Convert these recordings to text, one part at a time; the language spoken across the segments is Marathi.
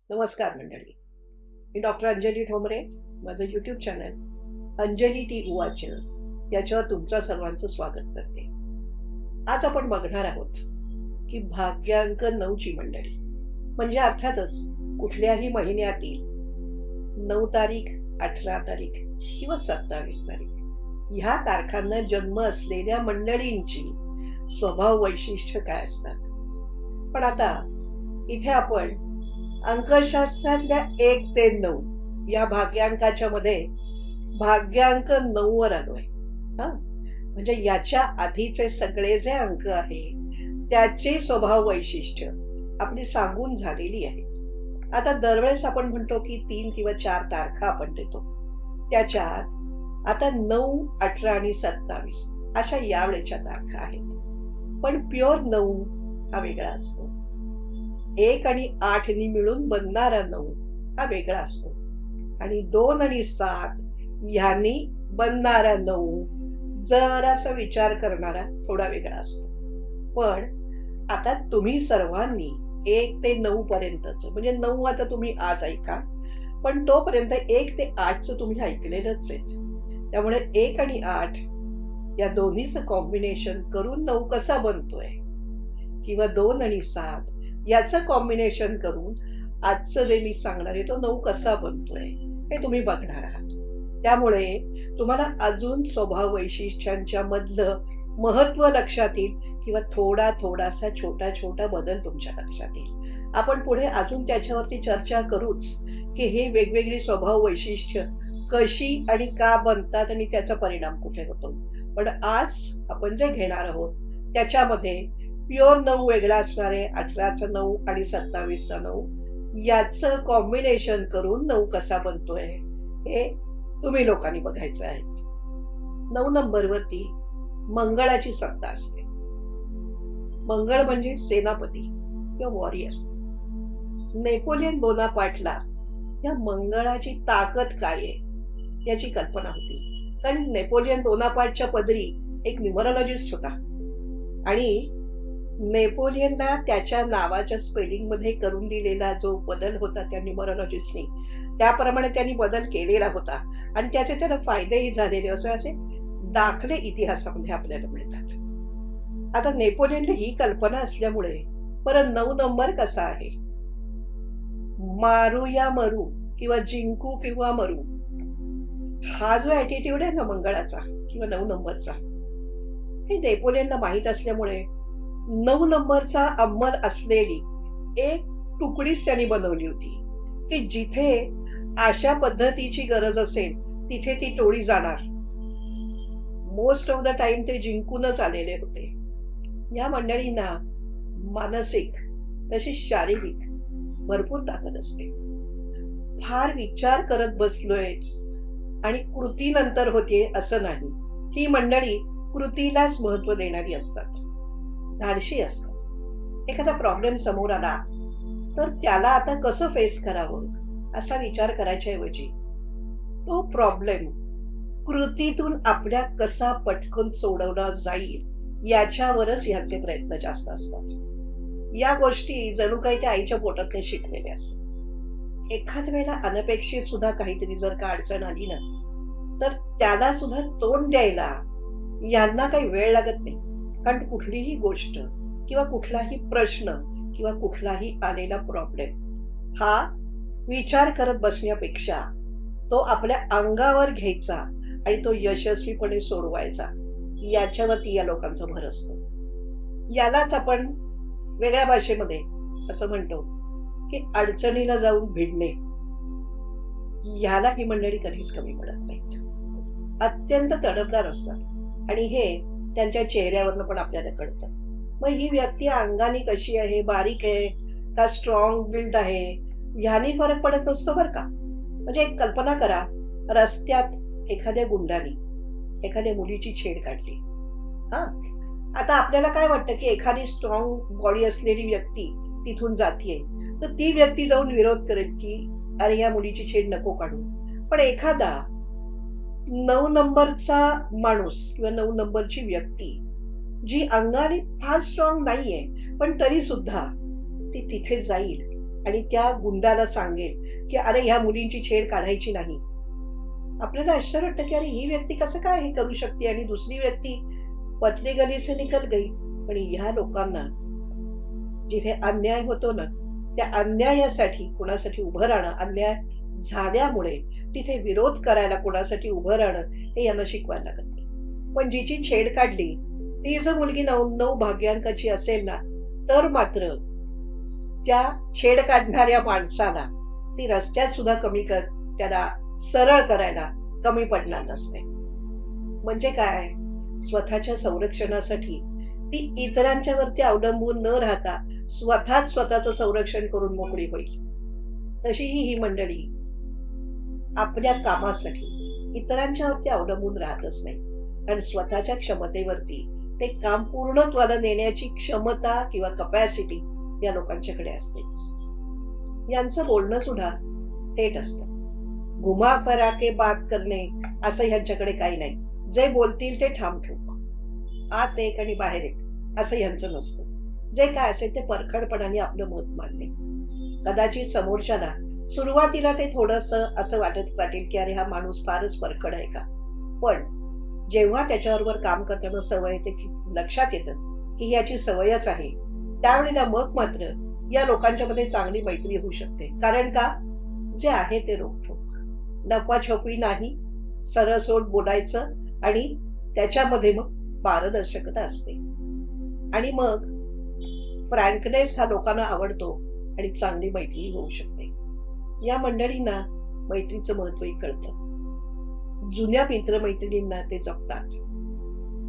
नमस्कार मंडळी. मी डॉक्टर अंजली ठोंबरे. माझं यूट्यूब चॅनल अंजली टी उवाच याच्यावर तुमचं सर्वांचं स्वागत करते. आज आपण बघणार आहोत की भाग्यांक 9ची मंडळी म्हणजे अर्थातच कुठल्याही महिन्यातील 9 तारीख, 18 तारीख किंवा 27 तारीख ह्या तारखांना जन्म असलेल्या मंडळींची स्वभाव वैशिष्ट्य काय असतात. पण आता इथे आपण अंकशास्त्रातल्या 1 ते 9 या भाग्यांकाच्या मध्ये भाग्यांक 9 वर आलोय. म्हणजे याच्या आधीचे सगळे जे अंक आहेत त्याचे स्वभाव वैशिष्ट्य आपली सांगून झालेली आहेत. आता दरवेळेस आपण म्हणतो की 3 किंवा 4 तारखा आपण देतो, त्याच्यात आता 9, 18 आणि 27 अशा यावेळेच्या तारखा आहेत. पण प्युअर 9 हा वेगळा असतो. 1 आणि 8 नी मिळून बनणारा 9 हा वेगळा असतो आणि 2 आणि 7 ह्यांनी बनणारा 9 जरासा विचार करणारा थोडा वेगळा असतो. पण आता तुम्ही सर्वांनी 1 ते 9 पर्यंतच म्हणजे 9 आता तुम्ही आज ऐका, पण तोपर्यंत 1 ते 8चं तुम्ही ऐकलेलंच आहे. त्यामुळे 1 आणि 8 या दोन्हीचं कॉम्बिनेशन करून 9 कसा बनतोय किंवा 2 आणि 7 याचं कॉम्बिनेशन करून आजचं जे मी सांगणार आहे तो 9 कसा बनतोय हे तुम्ही बघणार आहात. त्यामुळे तुम्हाला अजून स्वभाव वैशिष्ट्यांच्या मधलं महत्व लक्षात येईल किंवा थोडासा छोटा बदल तुमच्या लक्षात येईल. आपण पुढे अजून त्याच्यावरती चर्चा करूच की हे वेगवेगळी स्वभाव वैशिष्ट्य कशी आणि का बनतात आणि त्याचा परिणाम कुठे होतो. पण आज आपण जे घेणार आहोत त्याच्यामध्ये प्युअर 9 वेगळा असणार आहे. 18चा 9 आणि 27चा 9 याचं कॉम्बिनेशन करून 9 कसा बनतोय हे तुम्ही लोकांनी बघायचं आहे. 9 नंबरवरती मंगळाची सत्ता असते. मंगळ म्हणजे सेनापती किंवा वॉरियर. नेपोलियन बोनापार्टला या मंगळाची ताकद काय आहे याची कल्पना होती. कारण नेपोलियन बोनापार्टच्या पदरी एक न्यूमरोलॉजिस्ट होता आणि नेपोलियनला त्याच्या नावाच्या स्पेलिंग मध्ये करून दिलेला जो बदल होता त्या न्यूमरोलॉजिस्टनी त्याप्रमाणे त्यांनी बदल केलेला होता आणि त्याचे त्याला फायदेही झालेले असे दाखले इतिहासामध्ये आपल्याला मिळतात. आता नेपोलियनला ही कल्पना असल्यामुळे परत 9 नंबर कसा आहे, मारू या मरू किंवा जिंकू किंवा मरू हा जो ॲटिट्यूड आहे ना मंगळाचा किंवा 9 नंबरचा, हे नेपोलियनला माहीत असल्यामुळे 9 नंबरचा अंमल असलेली एक तुकडीच त्यांनी बनवली होती की जिथे अशा पद्धतीची गरज असेल तिथे ती टोळी जाणार. मोस्ट ऑफ द टाइम ते जिंकूनच आलेले होते. या मंडळींना मानसिक तशी शारीरिक भरपूर ताकद असते. फार विचार करत बसलोय आणि कृतीनंतर होते असं नाही. ही मंडळी कृतीलाच महत्व देणारी असतात, धाडशी असतात. एखादा प्रॉब्लेम समोर आला तर त्याला आता कसं फेस करावं असा विचार करायच्या ऐवजी तो प्रॉब्लेम कृतीतून आपल्या कसा पटकन सोडवला जाईल याच्यावरच यांचे प्रयत्न जास्त असतात. या गोष्टी जणू काही त्या आईच्या पोटातून शिकलेल्या असतात. एखाद्या वेळेला अनपेक्षित सुद्धा काहीतरी जर का अडचण आली ना तर त्याला सुद्धा तोंड द्यायला यांना काही वेळ लागत नाही. कारण कुठलीही गोष्ट किंवा कुठलाही प्रश्न किंवा कुठलाही आलेला प्रॉब्लेम हा विचार करत बसण्यापेक्षा तो आपल्या अंगावर घ्यायचा आणि तो यशस्वीपणे सोडवायचा याच्यावरती या लोकांचा भर असतो. यालाच आपण वेगळ्या भाषेमध्ये असं म्हणतो की अडचणीला जाऊन भिडणे. याला ही मंडळी कधीच कमी पडत नाहीत. अत्यंत तडफदार असतात आणि हे त्यांच्या चेहऱ्यावरनं पण आपल्याला कळतं. मग ही व्यक्ती अंगाने कशी आहे, बारीक आहे का स्ट्रॉंग बिल्ड आहे ह्यानी फरक पडत नसतो बरं का. म्हणजे एक कल्पना करा, रस्त्यात एखाद्या गुंडाने एखाद्या मुलीची छेड काढली. आता आपल्याला काय वाटतं की एखादी स्ट्रॉंग बॉडी असलेली व्यक्ती तिथून जातीये तर ती व्यक्ती जाऊन विरोध करेल की अरे या मुलीची छेड नको काढू. पण एखादा 9 नंबरचा माणूस किंवा 9 नंबरची व्यक्ती जी अंगाने फार स्ट्रॉंग नाहीये पण तरी सुद्धा ती तिथे जाईल आणि त्या गुंडाला सांगेल की अरे ह्या मुलींची छेड काढायची नाही, आपल्याला आश्चर्य वाटतं की अरे ही व्यक्ती कसं काय हे करू शकते आणि दुसरी व्यक्ती पतली गली से निकल गई. पण ह्या लोकांना जिथे अन्याय होतो ना, त्या अन्यायासाठी कोणासाठी उभं राहणं, अन्याय झाल्यामुळे तिथे विरोध करायला कोणासाठी उभं राहणं हे यांना शिकवायला लागत नाही. पण जिची छेड काढली ती जर मुलगी 9 भाग्यांकाची असेल ना, तर मात्र त्या छेड काढणाऱ्या माणसाला ती रस्त्यात सुद्धा त्याला सरळ करायला कमी पडणार नसते. म्हणजे काय, स्वतःच्या संरक्षणासाठी ती इतरांच्यावरती अवलंबून न राहता स्वतःच स्वतःचं संरक्षण करून मोकळी होईल. तशीही ही मंडळी आपल्या कामासाठी इतरांच्यावरती अवलंबून राहतच नाही, कारण स्वतःच्या क्षमतेवरती ते काम पूर्णत्वाला नेण्याची क्षमता किंवा कपॅसिटी या लोकांच्याकडे असतेच. यांचं बोलणं सुद्धा थेट असतं. घुमा फिरा के बात करणे असं ह्यांच्याकडे काही नाही. जे बोलतील ते ठामठोक, आत एक आणि बाहेर एक असं ह्यांचं नसतं. जे काय असेल ते परखडपणाने आपलं मत मांडणे. कदाचित समोरच्याला सुरुवातीला ते थोडंसं असं वाटेल की अरे हा माणूस फारच परखड आहे का, पण जेव्हा त्याच्याबरोबर काम करताना सवय येते की लक्षात येतं की याची सवयच आहे, त्यावेळेला मग मात्र या लोकांच्यामध्ये चांगली मैत्री होऊ शकते. कारण का, जे आहे ते रोखठोक, लपवाछपवी नाही, सरळसोट बोलायचं आणि त्याच्यामध्ये मग पारदर्शकता असते. आणि मग फ्रँकनेस हा लोकांना आवडतो आणि चांगली मैत्री होऊ शकते. या मंडळींना मैत्रीचं महत्त्वही कळतं. जुन्या मित्रमैत्रिणींना ते जपतात.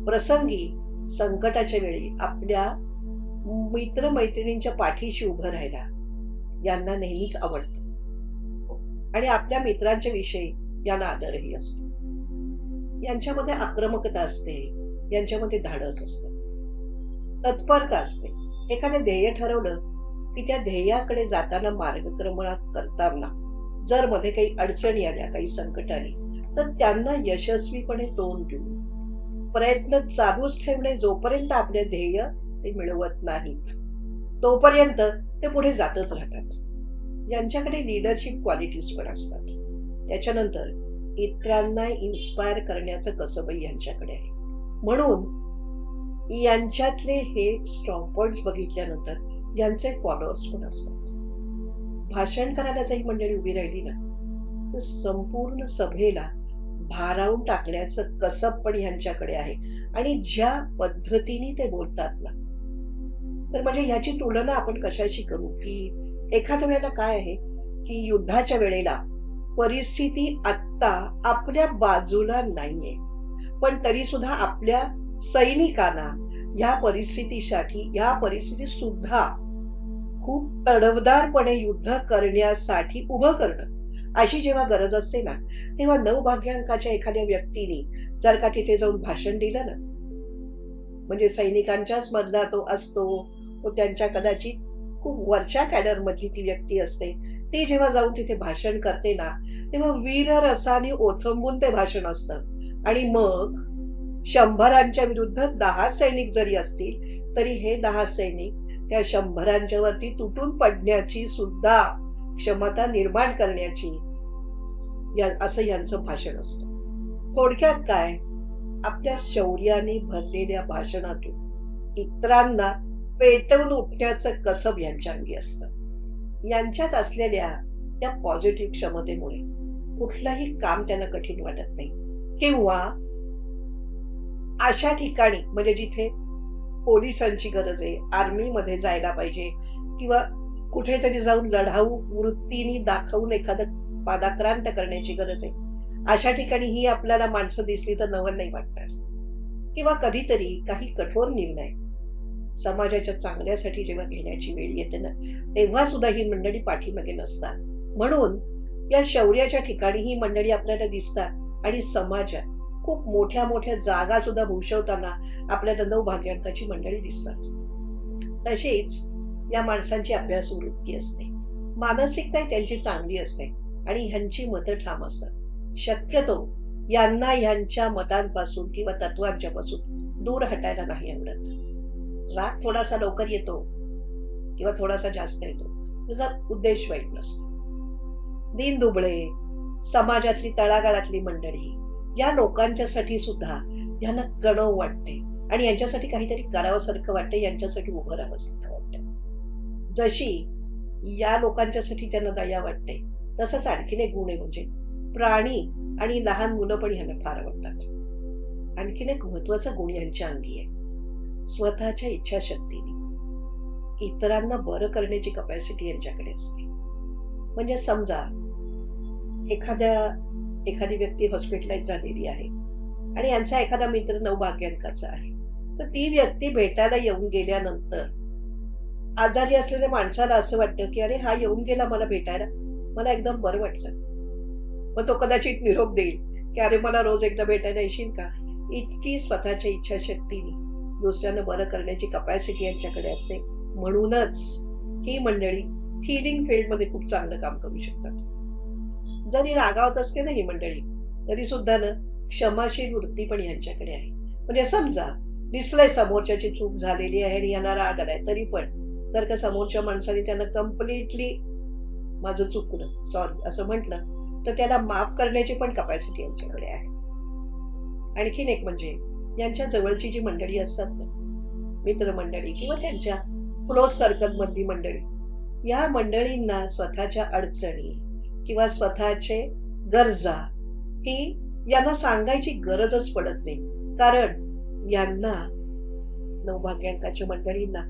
प्रसंगी संकटाच्या वेळी आपल्या मित्रमैत्रिणींच्या पाठीशी उभं राहायला यांना नेहमीच आवडतं. आणि आपल्या मित्रांच्या विषयी यांना आदरही असतो. यांच्यामध्ये आक्रमकता असते, यांच्यामध्ये धाडस असतं, तत्परता असते. एखादे ध्येय ठरवलं की त्या ध्येयाकडे जाताना मार्गक्रमण करताना जर मध्ये काही अडचणी आल्या, काही संकट आली, तर त्यांना यशस्वीपणे तोंड देऊन प्रयत्न चालूच ठेवणे. जोपर्यंत आपले ध्येय ते मिळवत नाहीत तोपर्यंत ते पुढे जातच राहतात. यांच्याकडे लिडरशिप क्वालिटीज पण असतात. त्याच्यानंतर इतरांना इन्स्पायर करण्याचं कसबही यांच्याकडे आहे. म्हणून यांच्यातले हे स्ट्रॉंग पॉइंट्स बघितल्यानंतर यांचे फॉलोअर्स पण असतात. भाषण करायला जरी मंडळी उभी राहिली ना, तर संपूर्ण सभेला भारावून टाकण्याचं कसब पण यांच्याकडे आहे. आणि ज्या पद्धतीने ते बोलतात ना, तर म्हणजे ह्याची तुलना आपण कशाशी करू की एखाद्या वेळेला काय आहे की युद्धाच्या वेळेला परिस्थिती आत्ता आपल्या बाजूला नाहीये, पण तरी सुद्धा आपल्या सैनिकांना या परिस्थितीत सुद्धा खूप तडफदारपणे युद्ध करण्यासाठी उभं करणं, अशी जेव्हा गरज असते ना, तेव्हा 9 भाग्यांकाच्या एखाद्या व्यक्तीने जर का तिथे जाऊन भाषण दिलं ना, म्हणजे सैनिकांच्याच मधला तो असतो, तो त्यांच्या कदाचित खूप वरच्या कॅडरमधली ती व्यक्ती असते, ती जेव्हा जाऊन तिथे भाषण करते ना, तेव्हा वीररसाने ओथंबून ते भाषण असतं. आणि मग 100 विरुद्ध 10 सैनिक जरी असतील तरी हे 10 सैनिक त्या 100 वरती तुटून पडण्याची सुद्धा क्षमता निर्माण करण्याची असं यांचं भाषण असतं. थोडक्यात काय, आपल्या शौर्याने भरलेल्या भाषणातून इतरांना पेटवून उठण्याचं कसब यांच्या अंगी असतं. यांच्यात असलेल्या या पॉझिटिव्ह क्षमतेमुळे कुठलंही काम त्यांना कठीण वाटत नाही. किंवा अशा ठिकाणी म्हणजे जिथे पोलिसांची गरज आहे, आर्मीमध्ये जायला पाहिजे किंवा कुठेतरी जाऊन लढाऊ वृत्तीने दाखवून एखादं पादाक्रांत करण्याची गरज आहे, अशा ठिकाणी ही आपल्याला माणसं दिसली तर नवल नाही वाटणार. किंवा कधीतरी काही कठोर निर्णय समाजाच्या चांगल्यासाठी जेव्हा घेण्याची वेळ येते ना, तेव्हा सुद्धा ही मंडळी पाठीमागे नसतात. म्हणून या शौर्याच्या ठिकाणी ही मंडळी आपल्याला दिसतात आणि समाजात खूप मोठ्या मोठ्या जागा सुद्धा भूषवताना आपल्याला 9 भाग्यांकाची मंडळी दिसतात. तशीच या माणसांची अभ्यास वृत्ती असते, मानसिकता त्यांची चांगली असते आणि ह्यांची मतं ठाम असतात. शक्यतो यांना ह्यांच्या मतांपासून किंवा तत्वांच्या पासून दूर हटायला नाही आवडत. राग थोडासा लवकर येतो किंवा थोडासा जास्त येतो, तुझा उद्देश वाईट नसतो. दीन दुबळे, समाजातली तळागाळातली मंडळी, या लोकांच्यासाठी सुद्धा यांना कणव वाटते आणि यांच्यासाठी काहीतरी करावंसारखं वाटतं, यांच्यासाठी उभं राहावंसारखं वाटतं. जशी या लोकांच्यासाठी त्यांना दया वाटते, तसंच आणखीन एक गुण आहे, म्हणजे प्राणी आणि लहान मुलं पण यांना फार आवडतात. आणखीन एक महत्वाचा गुण यांच्या अंगी आहे, स्वतःच्या इच्छाशक्तीने इतरांना बरं करण्याची कपॅसिटी यांच्याकडे असते. म्हणजे समजा एखादी व्यक्ती हॉस्पिटलाइज झालेली आहे आणि यांचा एखादा मित्र 9 भाग्यांकाचा आहे, तर ती व्यक्ती भेटायला येऊन गेल्यानंतर आजारी असलेल्या माणसाला असं वाटतं की अरे हा येऊन गेला मला भेटायला, मला एकदम बरं वाटलं. मग तो कदाचित निरोप देईल की अरे मला रोज एकदा भेटायला येशील का. इतकी स्वतःच्या इच्छाशक्तीने दुसऱ्यांना बरं करण्याची कपॅसिटी यांच्याकडे असते. म्हणूनच ही मंडळी हिलिंग फील्डमध्ये खूप चांगलं काम करू शकतात. जरी रागावत असते ना ही मंडळी, तरी सुद्धा ना क्षमाशील वृत्ती पण यांच्याकडे आहे. म्हणजे समजा दिसलंय समोरच्याची चूक झालेली आहे आणि यांना राग आलाय, तरी पण जर का समोरच्या माणसाने त्यांना कम्प्लिटली माझं चुकलं सॉरी असं म्हटलं, तर त्याला माफ करण्याची पण कपॅसिटी यांच्याकडे आहे. आणखीन एक म्हणजे यांच्या जवळची जी मंडळी असतात ना, मित्रमंडळी किंवा त्यांच्या क्लोज सर्कल मधली मंडळी, या मंडळींना स्वतःच्या अडचणी किंवा स्वतःचे गरजा ही यांना सांगायची गरजच पडत नाही. कारण यांना 9 भाग्यांकाच्या मंडळींना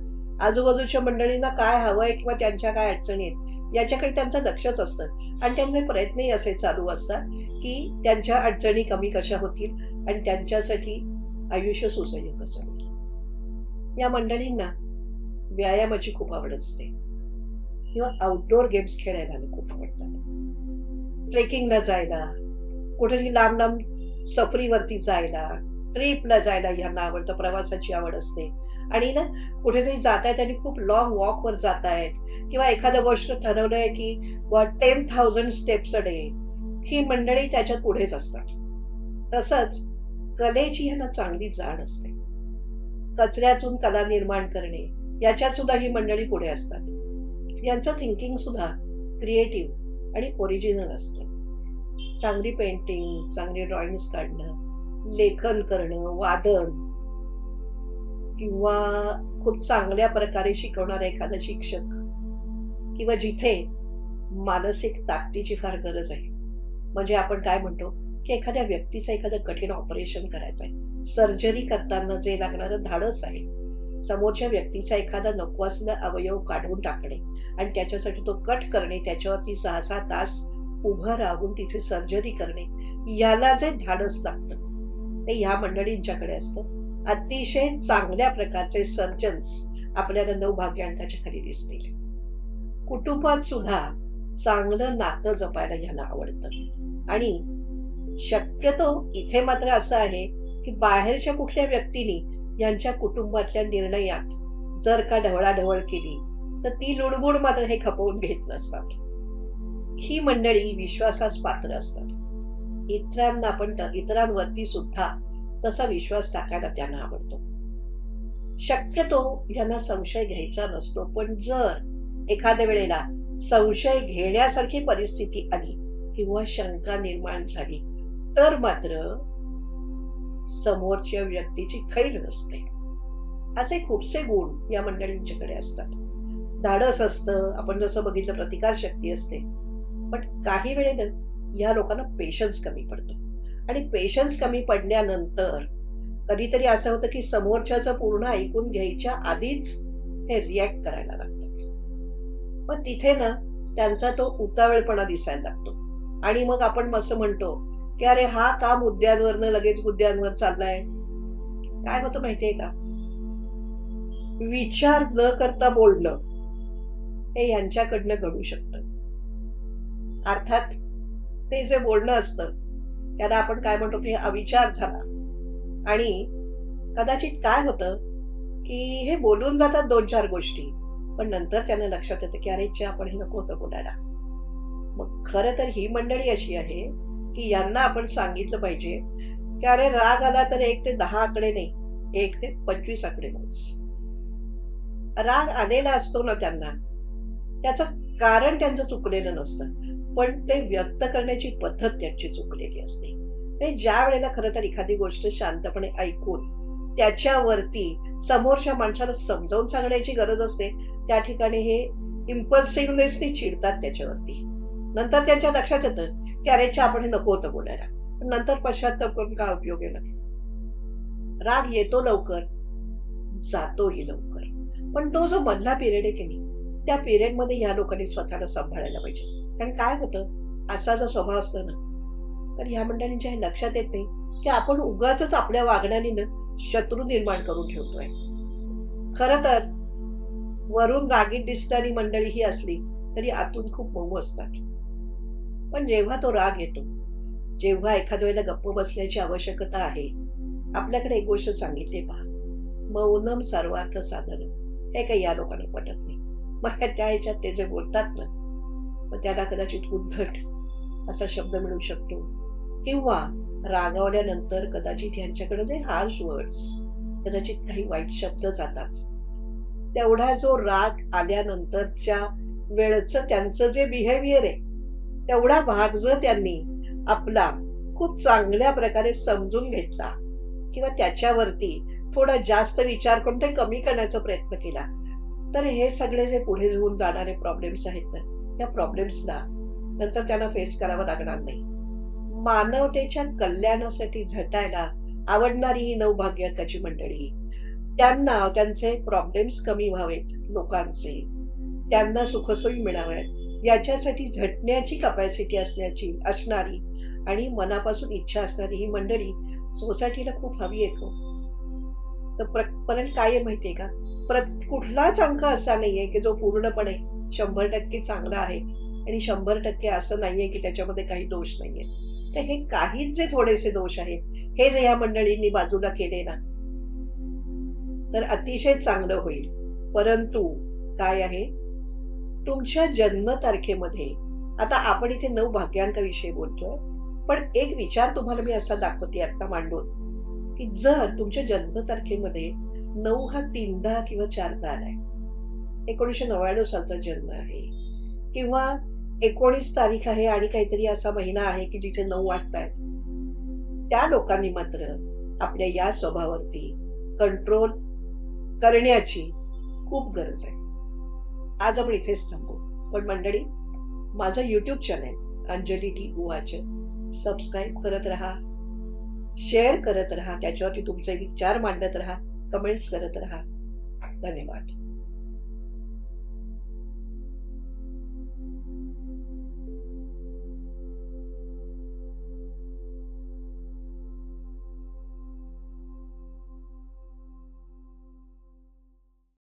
आजूबाजूच्या मंडळींना काय हवंय किंवा त्यांच्या काय अडचणी आहेत याच्याकडे त्यांचं लक्षच असतं आणि त्यांचे प्रयत्नही असे चालू असतात की त्यांच्या अडचणी कमी कशा होतील आणि त्यांच्यासाठी आयुष्य सुसह्य कसं होईल. या मंडळींना व्यायामाची खूप आवड असते किंवा आउटडोर गेम्स खेळायला खूप आवडतात. ट्रेकिंगला जायला, कुठेतरी लांब लांब सफरीवरती जायला, ट्रिपला जायला यांना आवडतं. प्रवासाची आवड असते आणि ना कुठेतरी जात आहेत आणि खूप लॉंग वॉकवर जात आहेत किंवा एखादं गोष्ट ठरवलंय की 10,000 स्टेप्स अ डे, ही मंडळी त्याच्यात पुढेच असतात. तसंच कलेची यांना चांगली जाण असते. कचऱ्यातून कला निर्माण करणे याच्यात सुद्धा ही मंडळी पुढे असतात. यांचं थिंकिंग सुद्धा क्रिएटिव्ह आणि ओरिजिनल असतं. चांगली पेंटिंग, चांगली ड्रॉइंग्स काढणं, लेखन करणं, वादन किंवा खूप चांगल्या प्रकारे शिकवणारा एखादा शिक्षक किंवा जिथे मानसिक ताकदीची फार गरज आहे. म्हणजे आपण काय म्हणतो की एखाद्या व्यक्तीचं एखादं कठीण ऑपरेशन करायचं आहे, सर्जरी करताना जे लागणारं धाडस आहे, समोरच्या व्यक्तीचा एखादा नको असलेला अवयव काढून टाकणे आणि त्याच्यासाठी तो कट करणे, त्याच्यावरती 6-6 तास उभं राहून तिथे सर्जरी करणे, याला जे धाडस लागतं ते ह्या मंडळींच्याकडे असतं. अतिशय चांगल्या प्रकारचे सर्जन्स आपल्याला 9 भाग्यांकाच्या खाली दिसतील. कुटुंबात सुद्धा चांगलं नातं जपायला ह्यांना आवडतं आणि शक्यतो इथे मात्र असं आहे की बाहेरच्या कुठल्या व्यक्तीने यांच्या कुटुंबातल्या निर्णयात जर का ढवळाढवळ केली तर ती लुडबुड मात्र हे खपवून घेत नसतात. ही मंडळी विश्वासास पात्र असतात. इतरांवरती सुद्धा तसा विश्वास टाकायला त्यांना आवडतो. शक्यतो यांना संशय घ्यायचा नसतो, पण जर एखाद्या वेळेला संशय घेण्यासारखी परिस्थिती आली किंवा शंका निर्माण झाली तर मात्र समोरच्या व्यक्तीची खैर नसते. असे खूपसे गुण या मंडळींच्याकडे असतात. धाडस असतं, आपण जसं बघितलं प्रतिकारशक्ती असते, पण काही वेळेला या लोकांना पेशन्स कमी पडतो आणि पेशन्स कमी पडल्यानंतर कधीतरी असं होतं की समोरच्याचं पूर्ण ऐकून घ्यायच्या आधीच हे रिॲक्ट करायला लागतात. मग तिथे ना त्यांचा तो उतावळपणा दिसायला लागतो आणि मग आपण असं म्हणतो की अरे हा का मुद्द्यांवरनं लगेच मुद्द्यांवर चाललाय. काय होतं माहितीये का, विचार न करता बोलणं हे यांच्याकडनं घडू शकतं. अर्थात ते जे बोलणं असतं त्याला आपण काय म्हणतो की अविचार झाला आणि कदाचित काय होतं की हे बोलून जातात 2-4 गोष्टी, पण नंतर त्यांना लक्षात येतं की अरे आपण हे नको होतं बोलायला. मग खरं तर ही मंडळी अशी आहे की यांना आपण सांगितलं पाहिजे की अरे राग आला तर 1 ते 10 आकडे नाही, 1 ते 25 आकडे मोज. राग आलेला असतो ना त्यांना, त्याचं कारण त्यांचं चुकलेलं नसतं, पण ते व्यक्त करण्याची पद्धत त्यांची चुकलेली असते. आणि ज्या वेळेला खरं तर एखादी गोष्ट शांतपणे ऐकून त्याच्यावरती समोरच्या माणसाला समजावून सांगण्याची गरज असते, त्या ठिकाणी हे इम्पल्सिव्हनेसनी चिडतात त्याच्यावरती. नंतर त्यांच्या लक्षात येतं की अरेच्या आपण हे नको होतं बोलायला, पण नंतर पश्चात्ताप करून काय उपयोग आहे ना. राग येतो लवकर, जातोही लवकर. पण तो जो मधला पिरियड आहे की नाही, त्या पिरियडमध्ये ह्या लोकांनी स्वतःला सांभाळायला पाहिजे. कारण काय होतं, असा जो स्वभाव असतो ना, तर ह्या मंडळींच्या हे लक्षात येत नाही की आपण उगाचच आपल्या वागण्याने ना शत्रू निर्माण करून ठेवतोय. खरं तर वरून रागीट दिसणारी मंडळी ही असली तरी आतून खूप मऊ असतात. पण जेव्हा तो राग येतो, जेव्हा एखाद्या वेळेला गप्प बसण्याची आवश्यकता आहे, आपल्याकडे एक गोष्ट सांगितली पहा, मौनम सर्वार्थ साधनम. हे काही या लोकांना पटत नाही. मग त्या ह्याच्यात ते जे बोलतात ना, मग त्याला कदाचित उद्धट असा शब्द मिळू शकतो, किंवा रागावल्यानंतर कदाचित ह्यांच्याकडे जे हार्श वर्ड्स, कदाचित काही वाईट शब्द जातात. तेवढा जो राग आल्यानंतरच्या वेळचं त्यांचं जे बिहेवियर आहे, तेवढा भाग जर त्यांनी आपला खूप चांगल्या प्रकारे समजून घेतला किंवा त्याच्यावरती थोडा जास्त विचार करून ते कमी करण्याचा प्रयत्न केला, तर हे सगळे जे पुढे होऊन जाणारे प्रॉब्लेम्स आहेत ना, या प्रॉब्लेम्सला नंतर त्यांना फेस करावं लागणार नाही. मानवतेच्या कल्याणासाठी झटायला आवडणारी ही नवभाग्यकाची मंडळी, त्यांना त्यांचे प्रॉब्लेम्स कमी व्हावेत लोकांचे, त्यांना सुखसोयी मिळाव्यात, याच्यासाठी झटण्याची कपॅसिटी असणारी आणि मनापासून इच्छा असणारी ही मंडळी सोसायटीला खूप हवी येतो. तर पण काय आहे माहितीये का, कुठलाच अंक असा नाहीये की जो पूर्णपणे 100% चांगला आहे आणि 100% असं नाहीये की त्याच्यामध्ये काही दोष नाहीये. तर हे काहीच जे थोडेसे दोष आहेत, हे जे या मंडळींनी बाजूला केले ना, तर अतिशय चांगलं होईल. परंतु काय आहे, तुमच्या जन्मतारखेमध्ये, आता आपण इथे 9 भाग्यांकाविषयी बोलतोय, पण एक विचार तुम्हाला मी असा दाखवते आता मांडून, की जर तुमच्या जन्मतारखेमध्ये 9 हा 3दा किंवा 4दा आलाय, 1999 सालचा जन्म आहे, किंवा 19 तारीख आहे आणि काहीतरी असा महिना आहे की जिथे 9 वाटतायत, त्या लोकांनी मात्र आपल्या या स्वभावावरती कंट्रोल करण्याची खूप गरज आहे. आज आपण इथेच थांबू. पण मंडळी, माझं YouTube चॅनेल अंजली टी उवाच सबस्क्राईब करत राहा, शेअर करत राहा, त्याच्यावरती तुमचे विचार मांडत राहा, कमेंट्स करत राहा. धन्यवाद.